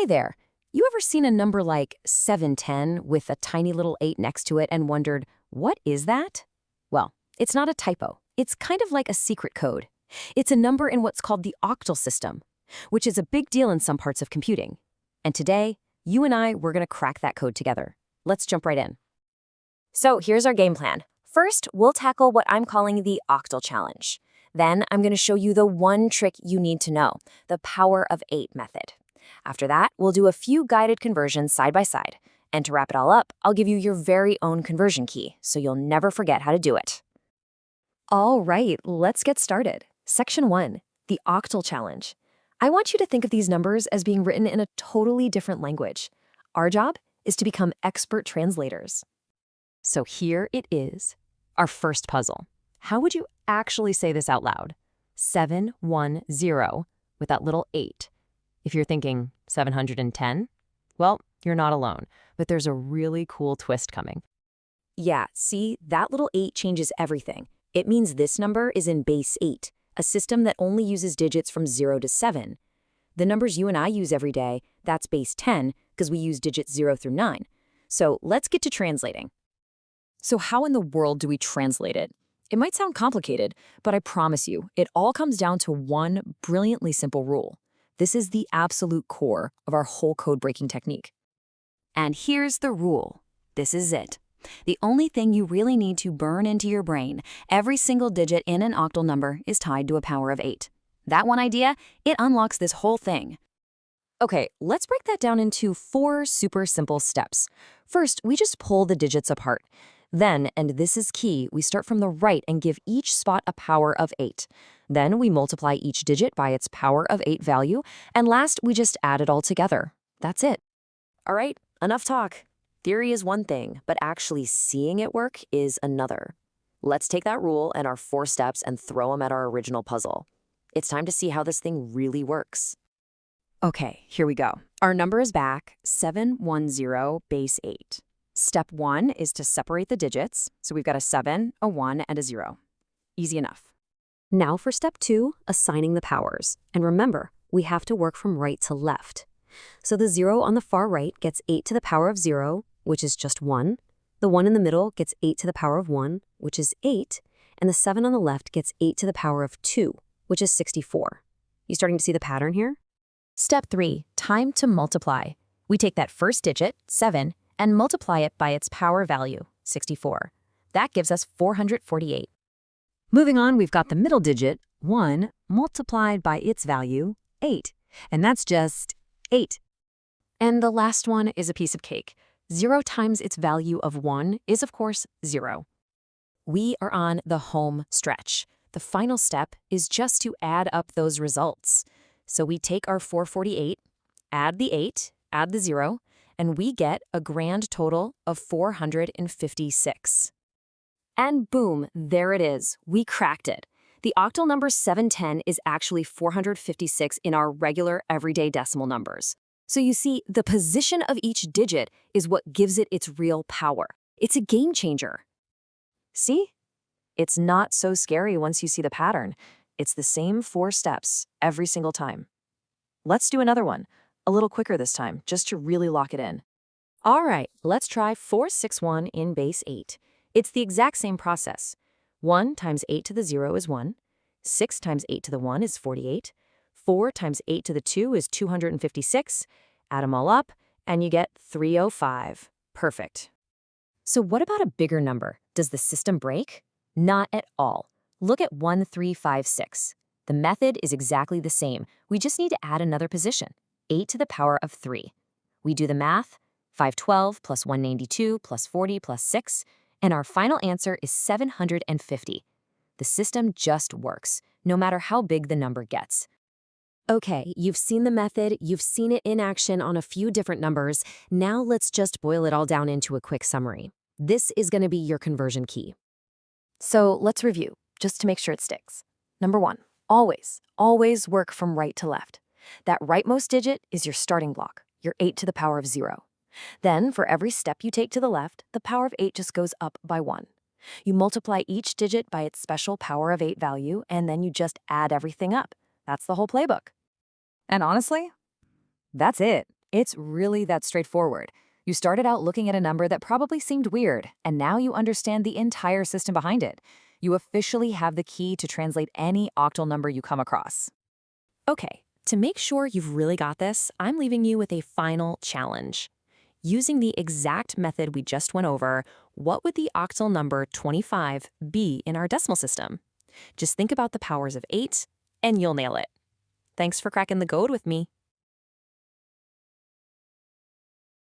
Hey there. You ever seen a number like 710 with a tiny little 8 next to it and wondered, what is that? Well, it's not a typo. It's kind of like a secret code. It's a number in what's called the octal system, which is a big deal in some parts of computing. And today, you and we're going to crack that code together. Let's jump right in. So here's our game plan. First, we'll tackle what I'm calling the Octal challenge. Then I'm going to show you the one trick you need to know, the power of 8 method. After that, we'll do a few guided conversions side by side. And to wrap it all up, I'll give you your very own conversion key, so you'll never forget how to do it. All right, let's get started. Section 1, the octal challenge. I want you to think of these numbers as being written in a totally different language. Our job is to become expert translators. So here it is, our first puzzle. How would you actually say this out loud? 710 with that little 8. If you're thinking 710, well, you're not alone, but there's a really cool twist coming. Yeah, see, that little 8 changes everything. It means this number is in base 8, a system that only uses digits from 0 to 7. The numbers you and I use every day, that's base 10, because we use digits 0 through 9. So let's get to translating. So how in the world do we translate it? It might sound complicated, but I promise you, it all comes down to one brilliantly simple rule. This is the absolute core of our whole code-breaking technique. And here's the rule. This is it. The only thing you really need to burn into your brain, every single digit in an octal number is tied to a power of 8. That one idea, it unlocks this whole thing. Okay, let's break that down into 4 super simple steps. First, we just pull the digits apart. Then, and this is key, we start from the right and give each spot a power of 8. Then we multiply each digit by its power of 8 value, and last we just add it all together. That's it. All right, enough talk. Theory is one thing, but actually seeing it work is another. Let's take that rule and our 4 steps and throw them at our original puzzle. It's time to see how this thing really works. Okay, here we go. Our number is back, 710 base 8. Step 1 is to separate the digits, so we've got a 7, a 1, and a 0. Easy enough. Now for step 2, assigning the powers. And remember, we have to work from right to left. So the 0 on the far right gets 8 to the power of 0, which is just 1. The 1 in the middle gets 8 to the power of 1, which is 8. And the 7 on the left gets 8 to the power of 2, which is 64. You starting to see the pattern here? Step 3, time to multiply. We take that first digit, 7, and multiply it by its power value, 64. That gives us 448. Moving on, we've got the middle digit, 1, multiplied by its value, 8. And that's just 8. And the last one is a piece of cake. 0 times its value of 1 is, of course, 0. We are on the home stretch. The final step is just to add up those results. So we take our 448, add the 8, add the 0, and we get a grand total of 456. And boom, there it is. We cracked it. The octal number 710 is actually 456 in our regular everyday decimal numbers. So you see, the position of each digit is what gives it its real power. It's a game changer. See? It's not so scary once you see the pattern. It's the same 4 steps every single time. Let's do another one, a little quicker this time, just to really lock it in. All right, let's try 461 in base 8. It's the exact same process. 1 times 8 to the 0 is 1. 6 times 8 to the 1 is 48. 4 times 8 to the 2 is 256. Add them all up, and you get 305. Perfect. So what about a bigger number? Does the system break? Not at all. Look at 1356. The method is exactly the same. We just need to add another position, 8 to the power of 3. We do the math, 512 plus 192 plus 40 plus 6, and our final answer is 750. The system just works, no matter how big the number gets. Okay, you've seen the method, you've seen it in action on a few different numbers. Now let's just boil it all down into a quick summary. This is going to be your conversion key. So let's review, just to make sure it sticks. Number 1, always work from right to left. That rightmost digit is your starting block, your 8 to the power of 0. Then, for every step you take to the left, the power of 8 just goes up by 1. You multiply each digit by its special power of 8 value, and then you just add everything up. That's the whole playbook. And honestly, that's it. It's really that straightforward. You started out looking at a number that probably seemed weird, and now you understand the entire system behind it. You officially have the key to translate any octal number you come across. Okay, to make sure you've really got this, I'm leaving you with a final challenge. Using the exact method we just went over, what would the octal number 25 be in our decimal system? Just think about the powers of 8, and you'll nail it. Thanks for cracking the code with me.